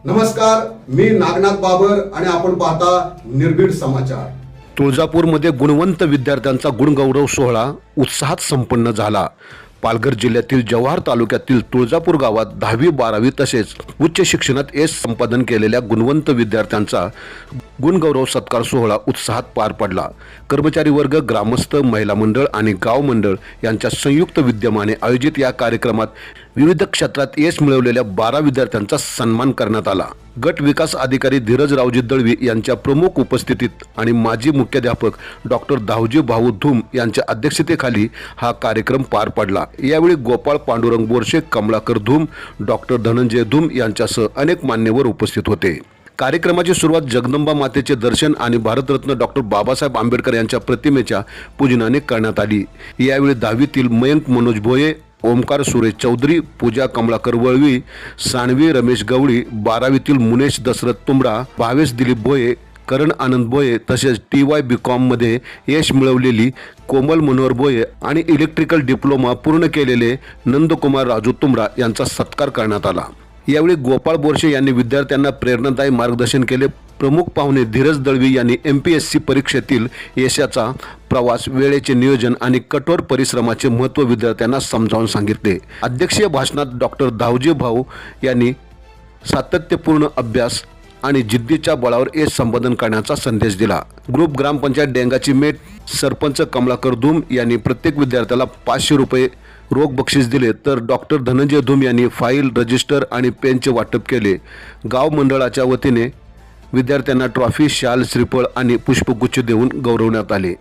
नमस्कार, मी नागनाथ बाबर आणि आपण पाहता निर्भीड समाचार। तुळजापूरमध्ये गुणवंत विद्यार्थ्यांचा गुणगौरव सोहळा उत्साहात संपन्न झाला। पालघर जिल्ह्यातील जव्हार तालुक्यातील तुळजापूर गावात 10वी 12वी तसेच उच्च शिक्षणात यश संपादन केलेल्या गुणवंत विद्यार्थ्यांचा गुणगौरव सत्कार सोहळा उत्साहात पार पडला। कर्मचारी वर्ग, ग्रामस्थ, महिला मंडळ आणि गाव मंडळ यांच्या संयुक्त विद्यमाने आयोजित या कार्यक्रमात विविध क्षेत्रात यश मिळवलेल्या 12 विद्यार्थ्यांचा सन्मान करण्यात आला। गट विकास अधिकारी धीरज रावजी दळवी यांच्या प्रमुख उपस्थितीत आणि माजी मुख्याध्यापक डॉक्टर दावजी भाऊ धूम यांच्या अध्यक्षतेखाली हा कार्यक्रम पार पडला। यावेळी गोपाळ पांडुरंग बोरशे, कमलाकर धूम, डॉक्टर धनंजय धूम यांच्यासह अनेक मान्यवर उपस्थित होते। कार्यक्रमाची सुरुवात जगदंबा मातेचे दर्शन आणि भारतरत्न डॉक्टर बाबासाहेब आंबेडकर यांच्या प्रतिमेच्या पूजनाने करण्यात आली। यावेळी 10वीतील मयंक मनोज भोये, ओमकार सुरेश चौधरी, पूजा कमलाकर वळवी, सानवी रमेश गवळी, 12वीतील मुनेश दशरथ तुंबडा, भावेश दिलीप भोये, करण आनंद भोये तसेच TY BCom मध्ये यश मिळवलेली कोमल मनोहर भोये आणि इलेक्ट्रिकल डिप्लोमा पूर्ण केलेले नंदकुमार राजू तुंबडा यांचा सत्कार करण्यात आला। यावेळी गोपाळ बोरशे यांनी विद्यार्थ्यांना प्रेरणादायी मार्गदर्शन केले। प्रमुख पाहुणे धीरज दळवी यांनी MPSC परीक्षेतील यशाचा प्रवास, वेळेचे नियोजन आणि कठोर परिश्रमाचे महत्त्व विद्यार्थ्यांना समजावून सांगितले। अध्यक्षीय भाषणात डॉक्टर दावजी भाऊ यांनी सातत्यपूर्ण अभ्यास आणि जिद्दीच्या बळावर यश संपादन करण्याचा संदेश दिला। ग्रुप ग्रामपंचायत डेंगाची मेट सरपंच कमलाकर धूम यांनी प्रत्येक विद्यार्थ्याला 500 रुपये रोख बक्षीस दिले, तर डॉक्टर धनंजय धूम यांनी फाईल, रजिस्टर आणि पेनचे वाटप केले। गाव मंडळाच्या वतीने विद्यार्थ्यांना ट्रॉफी, शाल, श्रीफळ आणि पुष्पगुच्छ देऊन गौरवण्यात आले।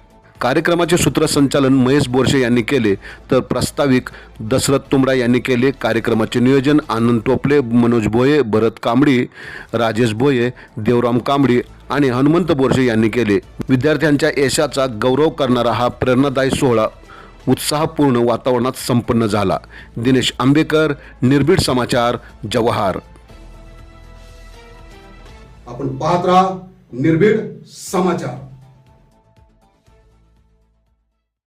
कार्यक्रमाचे सूत्रसंचालन महेश बोरशे यांनी केले, तर प्रास्ताविक दशरथ तुंबडा यांनी केले। कार्यक्रमाचे नियोजन आनंद टोपले, मनोज भोये, भरत कांबडी, राजेश भोये, देवराम कांबडी आणि हनुमंत बोरशे यांनी केले। विद्यार्थ्यांच्या यशाचा गौरव करणारा हा प्रेरणादायी सोहळा उत्साहपूर्ण वातावरणात संपन्न झाला। दिनेश आंबेकर, निर्भीड समाचार, जव्हार। आपण पाहत राहा निर्भीड समाचार।